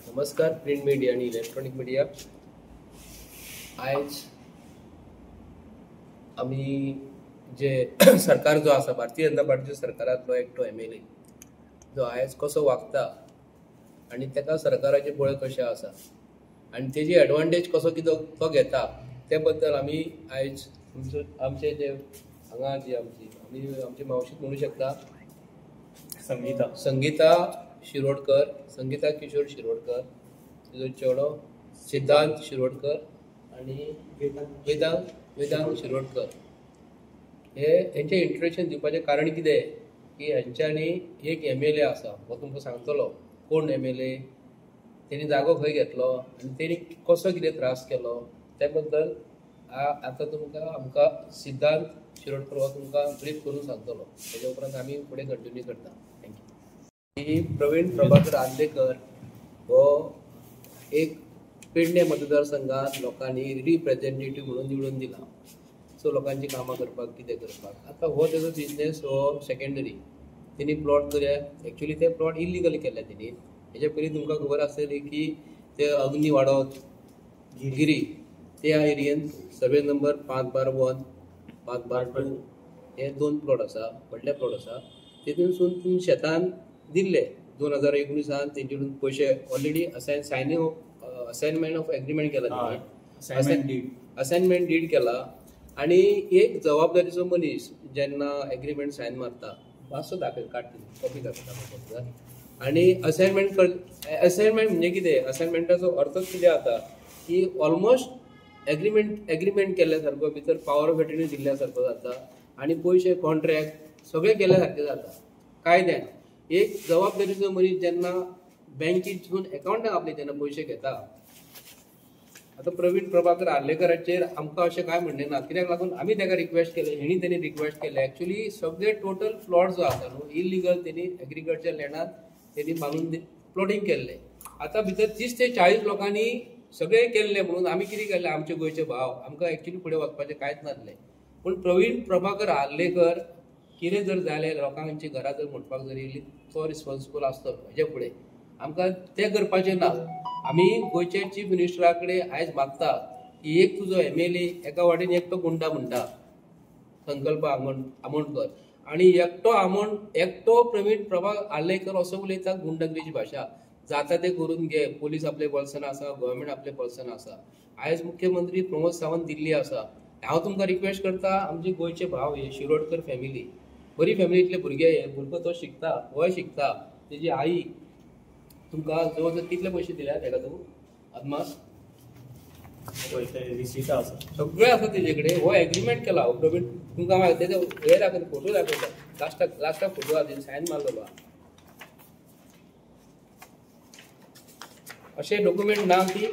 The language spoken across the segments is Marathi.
नमस्कार प्रिंट मीडिया आणि इलेक्ट्रॉनिक मीडिया. आयज आम्ही जे सरकार जो आसा भारतीय जनता पार्टीच्या सरकारांतलो एकटो MLA जो आयज कसो वागता आणि तेका सरकाराचे बळ कशें आसा आणि तेजी एडवांटेज कसो कितें तो घेता ते बद्दल आमी आयज आमचे जे हांगा जी आमची मावशी म्हणू शकता संगीता शिरोडकर, संगीता किशोर शिरोडकर, तिजो चेडो सिद्धांत शिरोडकर आणि वेदांत शिरोडकर हेंचे इंट्रोडक्शन दिवपाचें कारण कितें की हेंच्यांनी एक MLA आसा हो तुमकां सांगतलो कोण MLA, तेणी जागो खंय घेतलो आनी तेणी कसो कितें त्रास केलो त्या बद्दल आतां आमकां सिद्धांत शिरोडकर हो तुमकां ब्रीफ करून सांगतलो. तेच्या उपरांत आमी फुडें कंटिन्यू करता. थँक्यू. प्रवीण प्रभाकर आर्लेकर हो एक पेडणे मतदारसंघात लोकांनी रिप्रेझेंटेटिव्ह म्हणून निवडून दिला. सो लोकांची कामां करपाक कितें करपाक आतां हो तेजो बिझनेस हो सेकंडरी. तेणी प्लॉट केल्या एक्चुअली ते प्लॉट इलिगल केल्या तेणी. हेच्या पयलीं तुमकां खबर आसतली की ते अग्निवाडो गिरी त्या एरियेंत सर्वे नंबर 5/1 5/2 हे 2 प्लॉट आसा, व्हडले प्लॉट आसा. तेतूनसून तीन शेतान दिल्ले 2019 तेंच्याकडून पयशे ऑलरेडी असाइनमेंट ऑफ एग्रीमेंट केला, असाइनमेंट डीड केला आणि एक जबाबदारीचो मनीस जेन्ना एग्रीमेंट सायन मारता मातसो कॉपी दाखयता आणि असाइनमेंट म्हणजे कितें, असाइनमेंटाचो अर्थ कितें जाता की ऑलमोस्ट एग्रीमेंट केल्ल्या सारको भितर पॉवर ऑफ एटर्नी दिल्ल्या सारको जाता आणि पयशे कॉन्ट्रॅक्ट सगळे केल्या सारके जाता कायद्यान. एक जबाबदारीचो मनीस जेन्ना बँकेतून अकाउंटाक आपले जेन्ना पयशे घेता. आतां प्रवीण प्रभाकर आर्लेकराचेर आमकां अशें कांय म्हणणें ना, कित्याक लागून आमी ताका रिक्वेस्ट केले, तेणी रिक्वेस्ट केले. एक्चुअली सगळे टोटल प्लॉट जो आसा न्हू इलिगल तेणी एग्रीकल्चर लँडात तेणी बांदून प्लॉटिंग केल्ले. आतां भितर 30 ते 40 लोकांनी सगळे केल्ले म्हणून आमी कितें केलें, आमचे गोंयचे भाव आमकां एक्चुअली फुडें वचपाचें कांयच नासलें. पूण प्रवीण प्रभाकर आर्लेकर कितें जर जालें लोकांची घरां जर म्हणपाक जर येयली तो रिस्पॉन्सिबल आसतलो. हेजे फुडें आमकां तें करपाचें ना. आमी गोंयचे चीफ मिनिस्टरा कडेन आयज मागता की एक तुजो MLA एका वाटेन एकटो गुंडा म्हणटा संकल्प आमोणकर आणि एकटो प्रवीण प्रभा आर्लेकर असो उलयता गुंडगिरीची भाशा. जाता ते करून घे, पोलीस आपले बळसना आसा, गव्हर्मेंट आपले बळसना आसा. आयज मुख्यमंत्री प्रमोद सावंत दिल्ली आसा. हांव तुमकां रिक्वेस्ट करता, आमचे गोंयचे भाव हे शिरोडकर फॅमिली बरी फॅमिलींतले भुरगो तो शिकता, हो शिकता, तेजी आई तुमकां जवळ जवळ कितले पयशे दिल्या तेका तूं अदमास सगळे आसा तेजे कडेन. हो एग्रीमेंट केला, हो प्रवीण तुमकां तेजो हे दाखयता, फोटो दाखयता, लास्टाक फोटो आहा सायन मारलेलो अशे डॉक्युमेंट ना की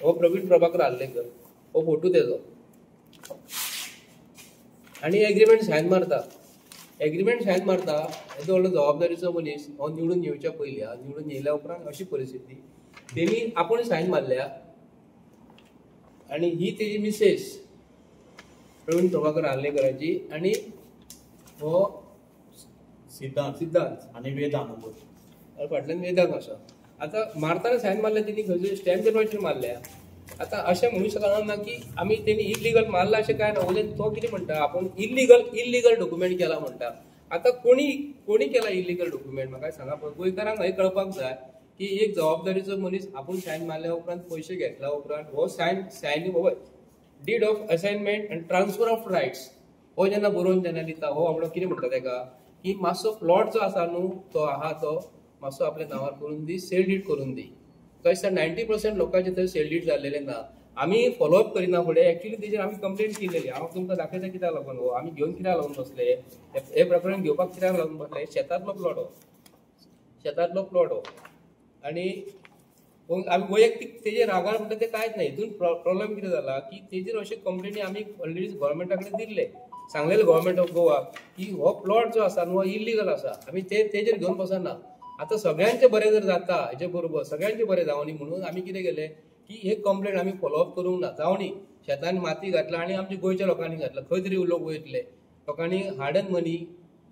हो प्रवीण प्रभाकर आर्लेकर, हो फोटो तेजो आणि एग्रीमेंट सायन मारता. येदो व्हडलो जबाबदारीचो मनीस हो निवडून येवच्या पयल्या, निवडून येयल्या उपरांत अशी परिस्थिती तेणी आपूण सायन मारल्या आणि ही तेजी मिसेस प्रवीण प्रभाकर आर्लेकराची आणि हो सिद्धांत आणि वेदांत फाटल्यान वेदांत आसा. आतां मारतना सायन मारल्या तेणी खंयच्या स्टॅम्प पेपराचेर मारल्या. आतां अशें म्हणू शकना की आमी तेणी इलिगल मारला अशें काय ना. उलयन तो कितें म्हणटा आपूण इलिगल डॉक्युमेंट केला म्हणटा. आतां कोणी केला इलिगल डॉक्युमेंट म्हाका सांगा. गोंयकारांक हें कळपाक जाय की एक जबाबदारीचो मनीस आपूण सायन मारल्या उपरांत पयशे घेतल्या उपरांत हो sign deed of assignment and transfer of rights हो जेन्ना बरोवन जेन्ना दिता हो आपलो कितें म्हणटा तेका की मातसो प्लॉट जो आसा न्हू तो आहा तो मातसो आपल्या नांवार करून दी, सेल डीड करून दी. तो दिसता 90% लोकांचे थंय सेल डीड जाल्लेले ना. आमी फॉलोअप करिना फुडें. एक्चुअली तेजेर आमी कंप्लेंट केलेली. हांव तुमकां दाखयता कित्याक लागून हो आमी घेवन कित्याक लागून बसले, हे प्रकरण घेवपाक कित्याक लागून बसले. शेतांतलो प्लॉट हो आणि आमी वैयक्तीक तेजेर रागार म्हणटा ते कांयच ना. हितून प्रॉब्लेम कितें जाला की तेजेर अशे कंप्लेनी आमी ऑलरेडी गव्हर्मेंटा कडेन दिल्ले, सांगलेले गव्हर्मेंट ऑफ गोवा की हो प्लॉट जो आसा न्हू हो इलिगल आसा. आमी तेजेर घेवन बसना. आतां सगळ्यांचे बरें जर जाता हेजे बरोबर सगळ्यांचे बरें जावनी म्हणून आमी कितें केलें की एक कंप्लेंट आमी फॉलोअप करूंक ना. जावनी शेतांनी माती घातला आणि आमच्या गोंयच्या लोकांनी घातला. खंय तरी लोक वयतले लोकांनी हार्ड एंड मनी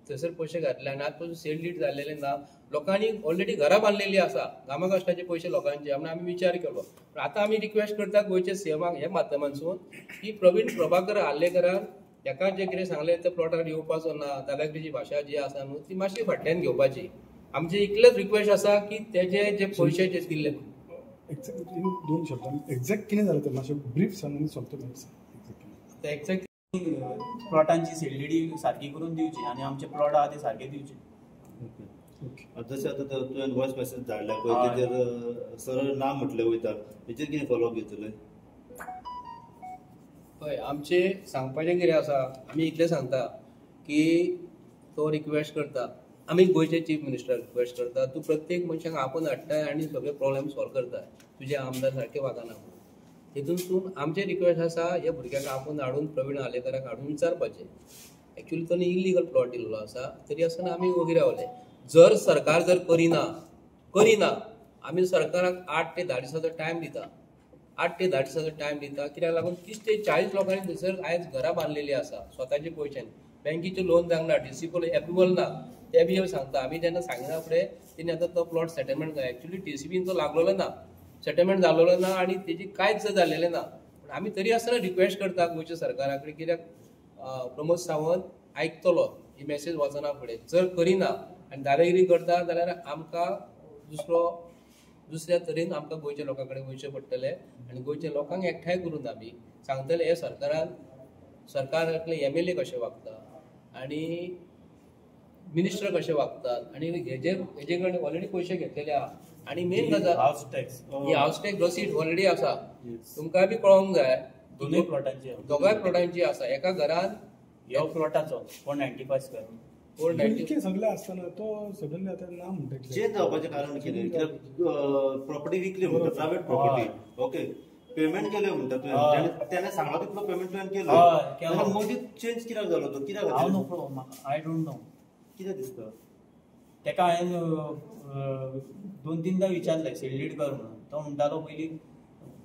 थंयसर पयशे घातले आनी आतां पसून सेल डीड जाल्लेले ना. लोकांनी ऑलरेडी घरां बांदलेलीं आसा, कामाकश्टाचे पयशे लोकांचे, म्हणून आमी विचार केलो. पण आतां आमी रिक्वेस्ट करता गोंयच्या सीएमाक हे माध्यमांतसून की प्रवीण प्रभाकर आल्लेकरान ताका जे कितें सांगलें ते प्लॉटार येवपाचो ना, दादागिरीची भाशा जी आसा न्हू ती मातशी फाटल्यान घेवपाची. आमचे इतलेच रिक्वेस्ट आसा की तेजे जे पयशे जे दिल्ले एक्झॅक्ट 2 शब्दांत एक्झॅक्ट कितें जालें तें मातशें ब्रीफ सांगून सोंपता. एक्झॅक्ट प्लॉटांची सेलडी सारकी करून दिवची आणि आमचे प्लॉट आहा ते सारखे दिवचे. जशें आतां तुवें वॉयस मेसेज धाडल्या पळय तेजेर सरळ नाम म्हटलें वयता, हेचेर कितें फॉलोअप घेतले? हय, आमचे सांगपाचें कितें आसा, आमी इतलें सांगता की तो रिक्वेस्ट करता, आमी गोंयचे चीफ मिनिस्टर रिक्वेस्ट करता, तूं प्रत्येक मनशाक आपूण हाडटाय आनी सगळे प्रॉब्लेम सॉल्व करता, तुजे आमदार सारके वागना म्हणून. हितून आमचे रिक्वेस्ट आसा हे भुरग्याक आपूण हाडून प्रवीण आलेकराक हाडून विचारपाचें. एक्चुअली तो इल्लिगल प्लॉट दिल्लो आसा, तरी आसतना आमी वोगी रावले. जर सरकार जर करिना आमी सरकाराक 8 ते 10 दिसाचो टायम दिता. 8 ते 10 दिसाचो टायम दिता. कित्याक लागून 30 ते 40 लोकांनी थंयसर आयज घरां बांदलेलीं आसा स्वताचे पयशांनी. बँकेचे लोन जावंक ना, डिसिपल एप्रुवल ना, ते बी सांगता. आमी जेन्ना सांगिना फुडें तेणी आतां तो प्लॉट सेटलमेंट जाय. एक्चुअली TCBन तो लागलेलो ना, सेटलमेंट जाल्लो ना आनी तेजी कांयच जाल्लेलें ना. पूण आमी तरी आसतना रिक्वेस्ट करता गोंयच्या सरकारा कडेन, कित्याक प्रमोद सावंत आयकतलो ही मेसेज वचना फुडें. जर करिना आनी दादागिरी करता जाल्यार आमकां दुसऱ्या तरेन आमकां गोंयच्या लोकां कडेन वयचें पडटलें आनी गोंयच्या लोकांक एकठांय करून आमी सांगतले हे सरकारांतले MLA कशे वागता आनी मिनिस्टर कशे वागतात आनी हेजे कडेन ऑलरेडी पयशे घेतलेले आहा. आनी मेन गजाल हाऊस टॅक्स ही हाऊस टॅक्स रसीद ऑलरेडी आसा. तुमकां बी कळोवंक जाय दोनूय प्लॉटांची दोगांय प्लॉटांची आसा. एका घरान ह्या प्लॉटाचो 495 स्क्वेअर 490 सगळें आसतना तो सडनली आतां ना म्हणटा चेंज जावपाचें कारण कितें? कित्याक प्रॉपर्टी विकली म्हणटा, प्रायवेट प्रॉपर्टी, ओके, पेमेंट केले म्हणटा तुवें, त्याने सांगला तितलो पेमेंट तुवें केलो, जाल्यार मदींच चेंज कित्याक जालो तो? कित्याक हांव नको, आय डोंट नो कितें दिसता? तेका हांवें 2-3दा विचारलें सेलडीड कर म्हणून. तो म्हणटालो पयलीं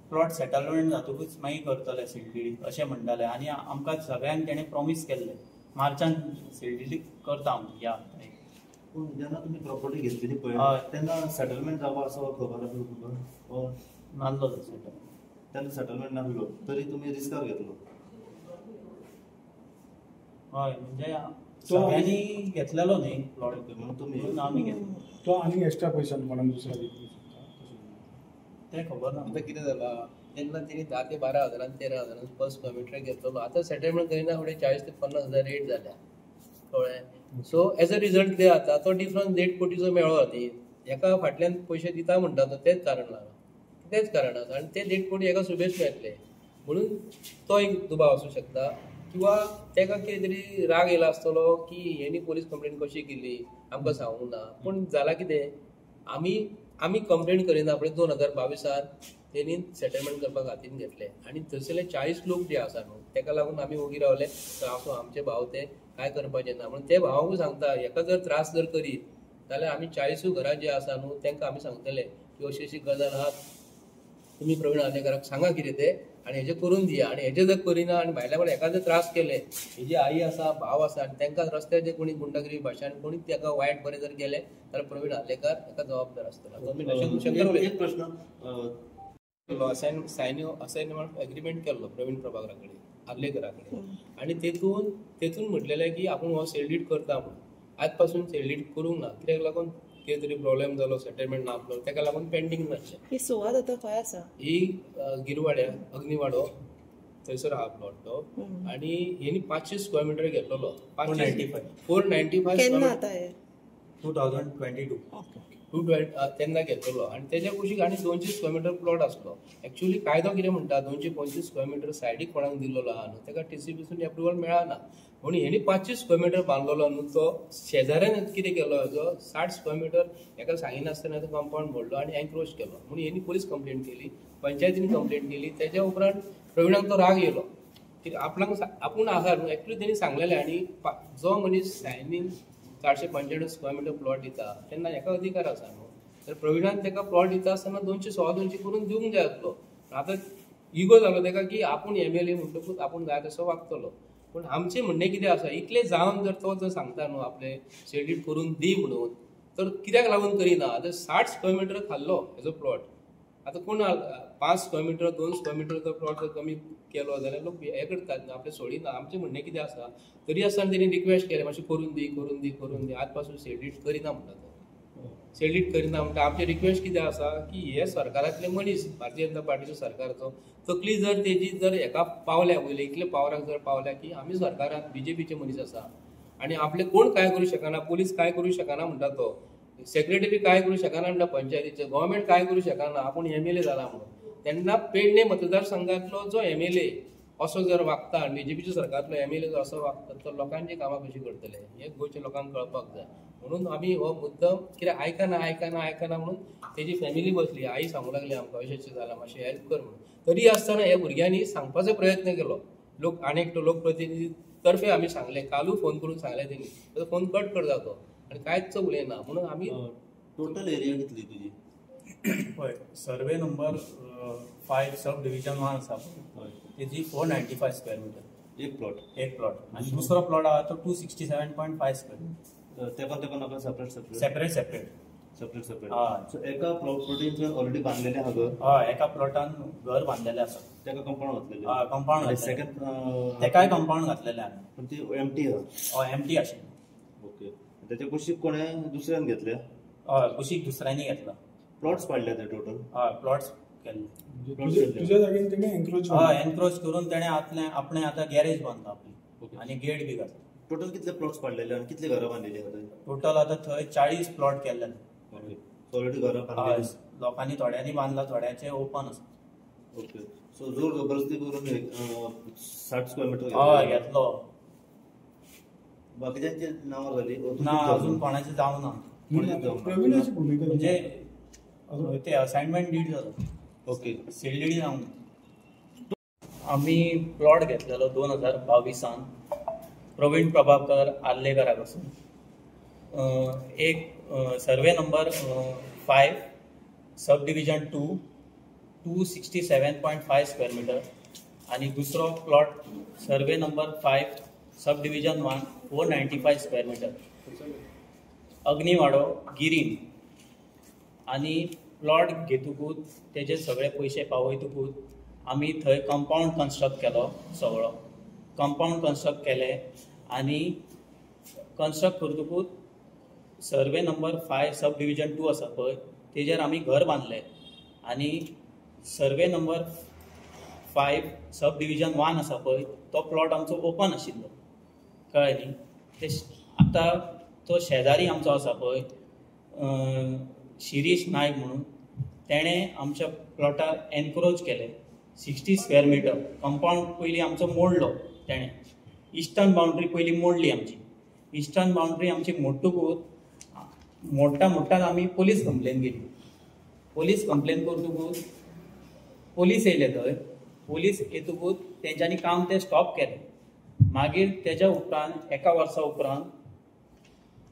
प्लॉट सेटलमेंट जातकूच मागीर करतले सेलडीड अशें म्हणटाले. आनी आमकां सगळ्यांक तेणें प्रॉमीस केल्लें मार्चान सेलडीड करता म्हणून या. पूण जेन्ना तुमी प्रॉपर्टी घेतलेली पळय तेन्ना सेटलमेंट जावपा असो खबर आसलो तुका? नासलो सेटल, तेन्ना सेटलमेंट नासलो तरी तुमी रिस्कार घेतलो? हय, म्हणजे सगळ्यांनी घेतलेलो न्ही प्लॉट म्हणून तुमी आमी घेतलो. तो आनी एक्स्ट्रा पयशान कोणाक दुसऱ्या दिवंक शकता तें खबर ना. आतां कितें जालां, तेन्ना तेणी 10 ते 12 हजारान 13 हजारान पर स्क्वेअर मिटर घेतलो. आतां सेटलमेंट करिना फुडें 40 ते 50 हजार रेट जाल्या कळ्ळें. सो एज अ रिजल्ट कितें जाता, तो डिफरन्स 1.5 कोटीचो मेळ्ळो ती एका फाटल्यान पयशे दिता म्हणटा तो तेच कारण आसा. तेच कारण आसा आनी ते 1.5 कोटी एका सुबेज मेळटले म्हणून तो एक दुबाव आसूं शकता. किंवा तेका कितें तरी राग येयला आसतलो की हेणी पोलीस कंप्लेन कशी केली आमकां सांगूंक ना. पूण जालां कितें, आमी कंप्लेन करिना फुडें 2022 तेणी सेटलमेंट करपाक हातीन घेतले आनी थंयसरले 40 लोक जे आसा न्हू तेका लागून आमी वोगी रावले. आसूं आमचे भाव ते कांय करपाचें ना म्हणून ते भावाकूय सांगता हेका जर त्रास जर करीत जाल्यार आमी 40 घरां जी आसा न्हू तांकां आमी सांगतले की अशी अशी गजाल आहा, तुमी प्रवीण आलेकराक सांगा कितें तें आनी हेजें करून दिया. आनी हेजें जर करिना आनी भायल्या कडे एका जर त्रास केले, हेजी आई आसा भाव आसा आनी तांकां रस्त्यार जे कोणी गुंडगिरी भाशेन कोणी ताका वायट बरें जर केलें जाल्यार प्रवीण आलेकर ताका जबाबदार आसतलो. एक प्रश्न असायनमेंट एग्रीमेंट केल्लो प्रवीण प्रभाकरा कडेन आर्लेकरा कडेन आनी तेतून म्हटलेलें की आपूण हो सेलडीड करता म्हणून. आज पासून सेलडीड करूंक ना कित्याक लागून कितें तरी प्रॉब्लेम जालो, सेटलमेंट नासलो, ताका लागून पेंडींग मातशें. ही सुवात आतां खंय आसा? ही गिरवाड्या अग्निवाडो थंयसर आहा प्लॉट तो. आनी हेणी 500 स्क्वेअर मिटर घेतलेलो. 495 केन्ना आतां हे? 2022 तेन्ना घेतलो आनी तेज्या कुशीक आनी 200 स्क्वेअर मिटर प्लॉट आसलो. एक्चुअली कायदो कितें म्हणटा 225 स्क्वेअर मिटर सायडीक कोणाक दिल्लो आहा न्हू ताका TCBसून एप्रुवल मेळना म्हणून हेणी 500 स्क्वेअर मिटर बांदलेलो न्हू. तो शेजाऱ्यान कितें केलो हेजो 60 स्क्वेअर मिटर हेका सांगिनासतना तो कंपाऊंड मोडलो आनी एनक्रोच केलो म्हणून हेणी पोलीस कंप्लेंट केली, पंचायतीन कंप्लेंट केली. तेज्या उपरांत प्रवीणाक तो राग येयलो की आपूण आसा न्हू. एक्चुअली तेणी सांगलेलें आनी जो मनीस सायनीन 495 स्क्वेअर मिटर प्लॉट दिता तेन्ना हेका अधिकार आसा न्हू. तर प्रवीणान ताका प्लॉट दिता आसतना 200 करून दिवंक जाय आसलो. आतां इगो जालो ताका की आपूण MLA म्हणटकूच आपूण जाय तसो वागतलो. पूण आमचें म्हणणें कितें आसा, इतलें जावन जर तो जर सांगता न्हू आपलें शेड्यूल करून दी म्हणून, तर कित्याक लागून करिना? आतां 60 स्क्वेअर मिटर खाल्लो हेजो प्लॉट. आतां कोण 5 स्क्वेअर मिटर 2 स्क्वेअर मिटरचो प्लॉट जर कमी केलो जाल्यार लोक हे करतात न्हू, आपलें सोडिना. आमचें म्हणणें कितें आसा, तरी आसतना तेणी रिक्वेस्ट केलें मातशें करून दी करून दी करून दी. आज पासून शेड्यूल करिना म्हणटा तो. शेड्यूल करिना म्हणटा आमची रिक्वेस्ट कितें आसा की हे सरकारांतले मनीस, भारतीय जनता पार्टीचो सरकारचो तकली जर तेजी जर हेका पावल्या वयले इतले पावराक जर पावल्या की आमी सरकारांत बीजेपीचे मनीस आसा आनी आपले कोण काय करूं शकना, पोलीस काय करूं शकना म्हणटा तो, सेक्रेटरी काय करूं शकना म्हणटा पंचायतीचे, गव्हर्मेंट काय करूं शकना, आपूण MLA जाला म्हणून. तेन्ना पेडणे मतदारसंघातलो जो MLA असो जर वागता आनी बीजेपीच्या सरकारांतलो MLA जर असो वागता तर लोकांची कामां कशी करतले हे गोंयच्या लोकांक कळपाक जाय. म्हणून आमी हो मुद्दम कित्याक आयकना म्हणून तेजी फॅमिली बसली, आई सांगूंक लागली आमकां अशें अशें जालां मातशें हेल्प कर म्हणून. तरी आसतना ह्या भुरग्यांनी सांगपाचो प्रयत्न केलो. आनी एकटो लोकप्रतिनिधी तर्फे आमी सांगलें, कालू फोन करून सांगलें तेणी, तो फोन कट कर जातो आनी कांयच उलयना. म्हणून आमी टोटल एरिया कितली तुजी? पळय सर्वे नंबर 5 सब डिविजन 1 आसा पळय, तेजी 495 स्क्वेअर मिटर एक प्लॉट आनी दुसरो प्लॉट आहा तो 267.5 स्क्वेअर. तेका नका सेपरेट सो एका प्रॉपर्टीन ऑलरेडी बांधलेले आहा घर? हय, एका प्लॉटान घर बांधलेलें आसा. तेका कंपाऊंड घातलेलें? कंपाऊंड घातलेलें. सेकंड तेकाय कंपाऊंड घातलेलें आहा. पण ती एम्प्टी आहा? हय, एम्प्टी आशिल्ली. ओके. तेच्या कुशीक कोणें दुसऱ्यान घेतल्या? हय, कुशीक दुसऱ्यांनी घेतला. प्लॉट्स पाडले ते टोटल? हय, प्लॉट्स केल्ले. तुझ्या जागेन तेणे एन्क्रोच हय, एन्क्रोच करून तेणें आपणें आतां गॅरेज बांदला आपली आनी गेट बी घातला. टोटल कितले प्लॉट्स पाडलेले आनी कितली घरां बांदिल्ली आहा थंय? टोटल आतां थंय 40 प्लॉट केल्ले. ऑलरेडी घरां बांदिल्ली? लोकांनी थोड्यांनी बांदला, थोड्यांचे ओपन आसा. ओके. सो जोर जबरदस्ती करून 60 स्क्वेअर मिटर हय घेतलो. बाकीच्यांची नांवां जाली? ना, अजून कोणाचें जावना. प्रवीणाची भूमिका म्हणजे ते असाइनमेंट डीड जालो. ओके. सील डीड जावना. आमी प्लॉट घेतलेलो 2022 प्रवीण प्रभाकर आर्लेकरा कडसून. एक survey number 5 sub division 2 267.5 square metre आनी दुसरो plot survey number 5 sub division 1 495 square metre. अग्निवाडो गिरीन. आनी प्लॉट घेतकूच तेजे सगळे पयशे पावयतकूच आमी थंय कंपाऊंड कन्स्ट्रक्ट केलो. सगळो कंपाऊंड कन्स्ट्रक्ट केले आनी कन्स्ट्रक्ट करतकूच सर्वे नंबर 5 सब डिविजन 2 आसा पळय तेजेर आमी घर बांदलें. आनी सर्वे नंबर 5 सब डिविजन 1 आसा पळय तो प्लॉट आमचो ओपन आशिल्लो. कळ्ळें न्ही? ते आतां तो शेजारी आमचो आसा पळय शिरीश नायक म्हणून, तेणें आमच्या प्लॉटार एनक्रोच केलें 60 स्क्वेअर मिटर. कंपाऊंड पयलीं आमचो मोडलो तेणें. इस्टर्न बाउंड्री पयलीं मोडली आमची. इस्टर्न बाउंड्री आमची मोडटकूच मोडटा आमी पोलीस कंप्लेन केली. पोलीस कंप्लेन करतकूच पोलीस येयले थंय. पोलीस येतकूच तेंच्यांनी काम ते स्टॉप केलें. मागीर तेच्या उपरांत 1 वर्सा उपरांत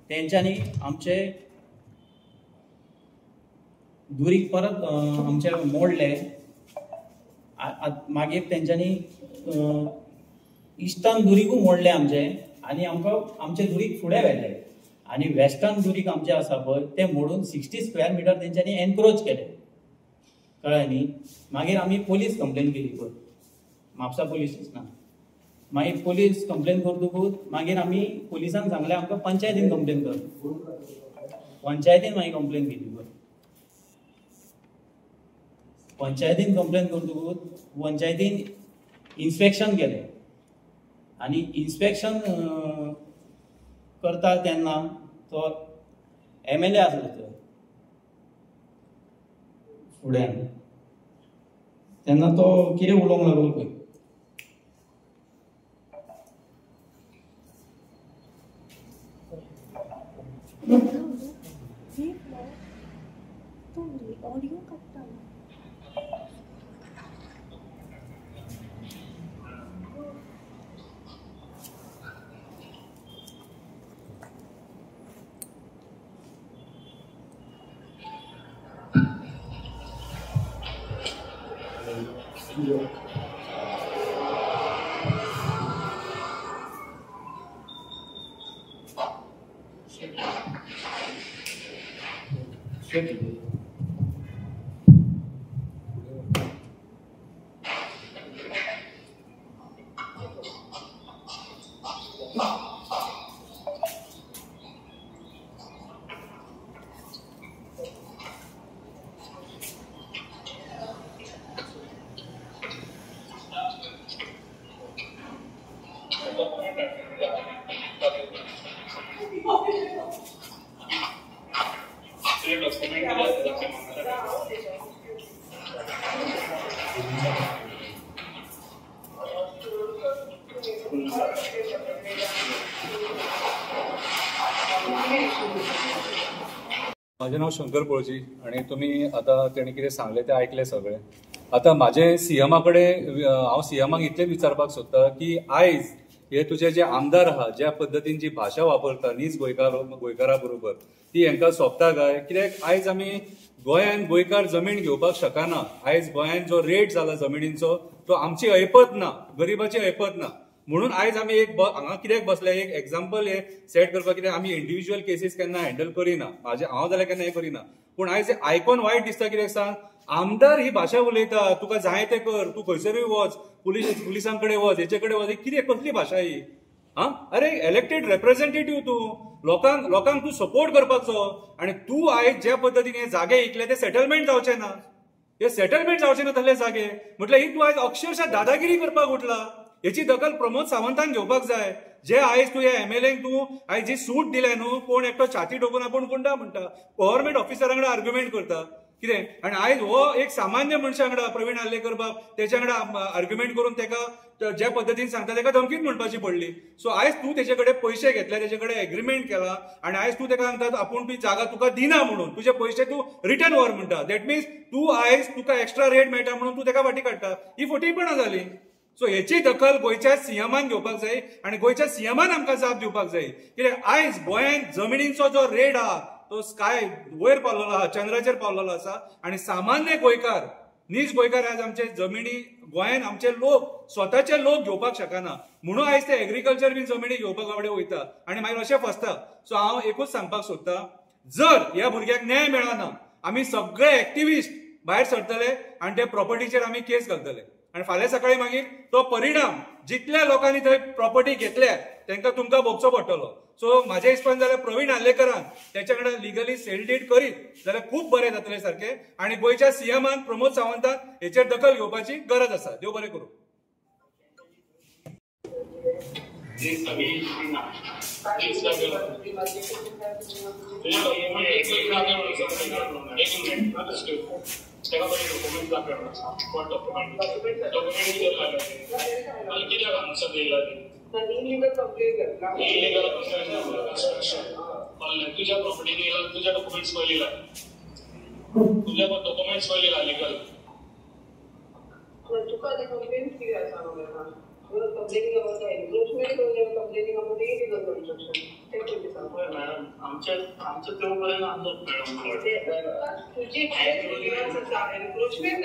तेंच्यांनी आमचे दुरीक परत आमचे मोडले. मागीर तेंच्यांनी इस्टर्न दुरीकूय मोडले आमचे आनी आमकां आमचे दुरीक फुडें व्हेले आनी वेस्टर्न दुरीक आमचे आसा पळय ते मोडून 60 स्क्वेअर मिटर तेंच्यांनी एनक्रोच केले. कळ्ळें न्ही? मागीर आमी पोलीस कंप्लेन केली पळय म्हापसा पोलीस स्टेशनान. मागीर पोलीस कंप्लेन करतकूच मागीर आमी पोलिसांक सांगलें आमकां पंचायतीन कंप्लेन कर. पंचायतीन मागीर कंप्लेन केली पळय. पंचायतीन कंप्लेन करतकूच पंचायतीन इन्स्पेक्शन केलें आनी इन्स्पेक्शन करता तेन्ना तो MLA आसलो थंय फुड्यान. तेन्ना तो कितें उलोवंक लागलो पळय. ऑडियो काडटा. माझे नाव शंकर पळजी आणि तुम्ही आता तेणे कितें सांगले ते ऐकले सगळे. आता माझे सीएमा कडेन हांव सीएमाक इतलें विचारपाक सोदता की आयज हे तुझे जे आमदार आहा ज्या पद्दतीन जी भाशा वापरता नीज गोंयकारा बरोबर ती हांकां सोंपता काय? कित्याक आयज आमी गोंयान गोंयकार जमीन घेवपाक शकना. आयज गोंयान जो रेट जाला जमिनींचो तो आमची ऐपत ना, गरिबाची ऐपत ना. म्हणून आयज आमी एक हांगा कित्याक बसले एक एक्झाम्पल हे सेट करपाक, कित्याक आमी इंडिव्हिज्युअल केसीस केन्ना हँडल करिना, हांव जाल्यार केन्ना हें करिना. पूण आयज आयकून वायट दिसता. कित्याक सांग, आमदार ही भाशा उलयता, तुका जाय ते कर, तू खंयसरूय वच, पुलिसां कडेन वच, हेचे कडेन वच, कितें कसली भाशा ही? अरे इलेक्टेड रिप्रेझेंटेटिव्ह तू लोकांक तू सपोर्ट करपाचो आणि तू आयज ज्या पद्दतीन हे जागे इकले ते सेटलमेंट जावचे ना. हे सेटलमेंट जावचे ना तसले जागे म्हटल्यार ही तू आयज अक्षरशः दादागिरी करपाक उठला. हेची दखल प्रमोद सावंतान घेवपाक जाय. जे आयज तू ह्या एमएलएक तू आयज जी सूट दिल्या न्हू, कोण एकटो छाती ठोकून आपूण गुंडा म्हणटा, गव्हर्नमेंट ऑफिसरां कडेन आर्ग्युमेंट करता कितें, आनी आयज हो एक सामान्य मनशा कडेन प्रवीण आल्लेकर बाब तेच्या कडेन आर्ग्युमेंट करून तेका ज्या पद्दतीन सांगता तेका धमकीच म्हणपाची पडली. सो आयज तू तेचे कडेन पयशे घेतले, तेचे कडेन एग्रीमेंट केला आनी आयज तू तेका सांगता आपूण ती जागा तुका दिना म्हणून, तुजे पयशे तू रिटर्न व्हर म्हणटा. दॅट मिन्स तू आयज तुका एक्स्ट्रा रेट मेळटा म्हणून तू तेका फाटी काडटा. ही फटीपणां जाली. सो हेची दखल गोंयच्या सीएमान घेवपाक जाय आनी गोंयच्या सीएमान आमकां जाप दिवपाक जाय. कित्याक आयज गोंयांत जमिनींचो जो रेट आहा तो स्काय वयर पावलेलो आहा, चंद्राचेर पावलेलो आसा. आनी सामान्य गोंयकार, नीज गोंयकार आयज आमचे जमिनी गोंयांत आमचे लोक स्वताचे लोक घेवपाक शकना. म्हणून आयज ते एग्रीकल्चर बीन जमिनी घेवपाक कडेन वयता आनी मागीर अशें फसता. सो हांव एकूच सांगपाक सोदतां, जर ह्या भुरग्याक न्याय मेळना, आमी सगळे एक्टिविस्ट भायर सरतले आनी ते प्रॉपर्टीचेर आमी केस घालतले. आणि फाल्यां सकाळी मागीर तो परिणाम जितल्या लोकांनी थंय प्रॉपर्टी घेतल्या तांकां तुमकां भोगचो पडटलो. सो म्हाज्या हिसपान जाल्यार प्रवीण आल्लेकरान तेच्या कडेन लिगली सेलडीड करीत जाल्यार खूब बरें जातलें सारकें. आनी गोंयच्या सीएमान प्रमोद सावंतान हेचेर दखल घेवपाची गरज आसा. देव बरें करूं. तेका बरें डॉक्युमेंट दाखयना. व्हॉट डॉक्युमेंट कितें लागलें, कित्याक हांगासर येयला ती इलिगल कंप्लेंट, इलिगल तुज्या प्रॉपर्टीन येयला, तुज्या डॉक्युमेंट्स पयली लाय, तुज्या डॉक्युमेंट्स पयली लाय लिगल. तुका ते कंप्लेंट कितें आसा म्हाका complaining about the encroachment or they were complaining about the illegal construction? Madam आमच्या तेवढं अंदाज मॅडम तुझी एन्क्रोचमेंट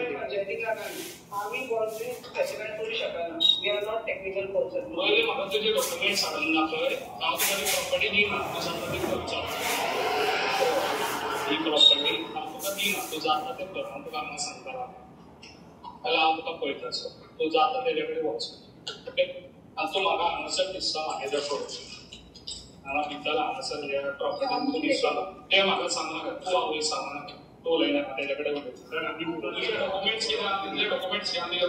एनर्जेटिक आम्ही बॉन्ड्री स्पेसिफाय करू शकना. We are not technical person. पहिले म्हाका तुजे डॉक्युमेंट्स हाडून दाखय, हांव तुका प्रॉपर्टी दिना, तुझा प्रॉपर्टी करचा ही प्रॉपर्टी हांव तुका दिना, तूं जाता तें कर, हांव तुका हांगा सांगता जाल्यार हांव तुका पळयता. सो तूं जाता तेजे कडेन वच. ओके. आनी तूं म्हाका हांगासर दिसता म्हागे जर पळोवची हांगा भितर हांगासर जे प्रॉपर्टीन तूं दिसता तें म्हाका सांगनाका. तूं हांव सांगनाका, तूं उलयनाका तेजे कडेन उलय. तुजे डॉक्युमेंट्स कितें आहा तुजे डॉक्युमेंट्स घेवन यो.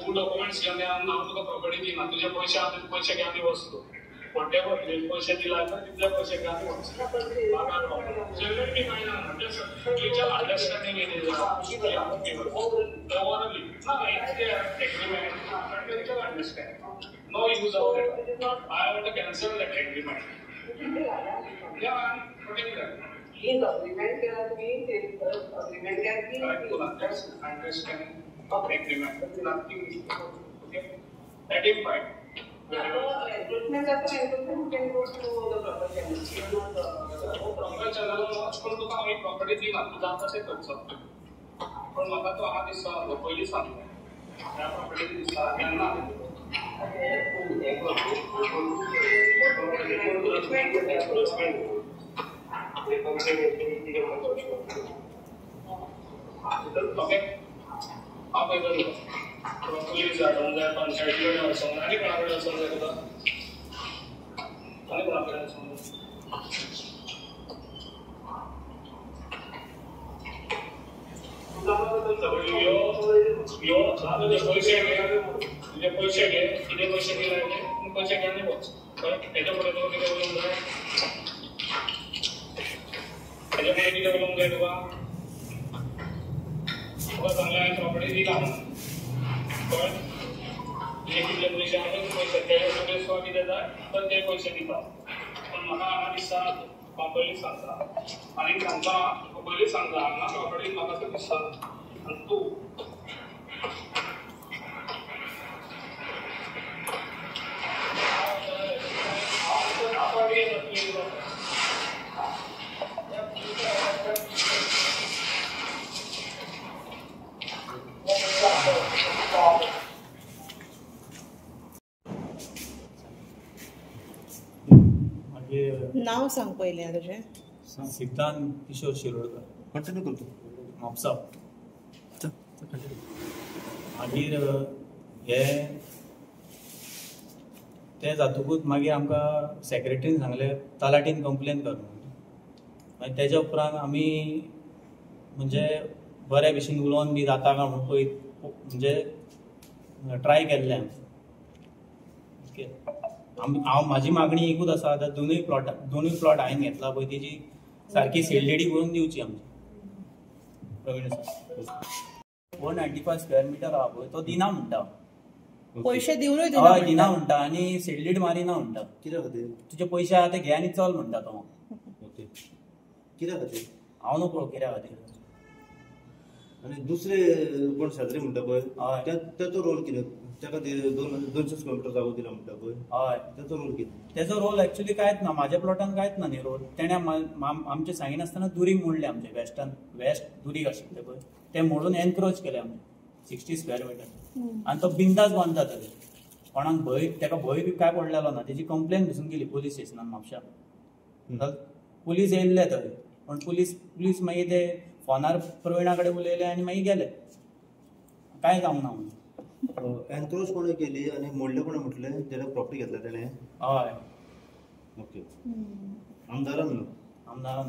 तूं डॉक्युमेंट्स घेवन यो आनी हांव तुका प्रॉपर्टी दिना. तुजे पयशे आहा ते पयशे घेवन यो वच. तूं वॉटेवर तुजे पयशे दिला तितले पयशे घेवन वच. म्हाका जेवण बी कांय ना. तुज्या अंडरस्टँडींग येते ओवरऑली ना agreement understand. No use of it. I want to cancel that agreement. Yeah, particular. Yes, agreement can be agreement can be. I to understand agreement. Nothing. Okay. That is fine. Encroachment after encroachment can go to the proper channel. Proper channel पण तुका आम्ही property दिला तू जाता ते करचो. पण म्हाका तो हा दिसता पयली सांगता. त्या property दिसता केन्ना ओके हांव पळय करता पुलीस धाडूंक जाय पंचायती कडेन वचोंक जाय आनी कोणा कडेन वचोंक जाय तुका आनी कोणा कडेन वचोंक जाय तुझे पैसे घे किती पैसे दिले पैसे घेणे वच त्याच्या पुढे तुका कितें उलोवंक जाय त्याच्या पुढे कितें उलोवंक जाय तुका तुका सांगला हांवें प्रॉपर्टी दिला कळ्ळें तुजे कितले पैसे आहा ते पैसे तेजे सगळे तुका कितें जाय तर ते पैसे दिता पण म्हाका हांगा दिसता पयलींच सांगता आनी सांगता पयलींच सांगता हांगा प्रॉपर्टी म्हाका असं दिसता आनी तूं नाव सांग पयलें तुजें सिद्धांत किशोर शिरोडकर कंटिन्यू करतो म्हापसा मागीर हे ते जातकूच मागीर आमकां सेक्रेटरीन सांगलें तलाटीन कंप्लेन कर म्हणून मागीर तेज्या उपरांत आमी म्हणजे बऱ्या भशेन उलोवन बी जाता काय म्हणून पळय म्हणजे ट्राय केल्लें ओके हांव म्हाजी मागणी एकूच आसा आतां दोनूय प्लॉट हांवें घेतला पळय तेजी सारकी सेलडेडी करून दिवची आमची प्रवीण सर 195 स्क्वेअर मिटर आहा पळय तो दिना म्हणटा पैसे दिवनूय हय दिना म्हणटा आनी सेलडीड मारिना म्हणटा कित्या खातीर तुजे पैसे आहा ते घे आनी चल म्हणटा तो ओके कित्या खातीर हांव नको पळोवं कित्या खातीर आनी दुसरे कोण शेजारी म्हणटा पळय तेचो रोल कितें ताका 200 स्क्वेअर मिटर जागो दिला म्हणटा पळय हय तेचो रोल कितें तेजो रोल एक्चुअली कांयच ना म्हाज्या प्लॉटान कांयच ना न्ही रोल तेणे आमचे सांगिनासतना दुरीक मोडले आमचे वेस्ट दुरीक आशिल्ले पळय ते मोडून एनक्रोच केले आमचे 60 स्क्वेअर मिटर आनी तो बिंदास बांदता तरी कोणाक भंय ताका भंय बी काय पडलेलो ना तेजी कंप्लेन बसून गेली पुलीस स्टेशनान म्हापशा पुलीस येयल्ले थंय पण पुलीस मागीर ते फोनार प्रवीणा कडेन उलयले आनी मागीर गेले कांय जावंक ना म्हणून एनक्रोच कोणें केली आनी मोडले कोणें म्हटलें तेणे प्रॉपर्टी घेतला तेणे हय ओके आमदारान न्हू आमदारान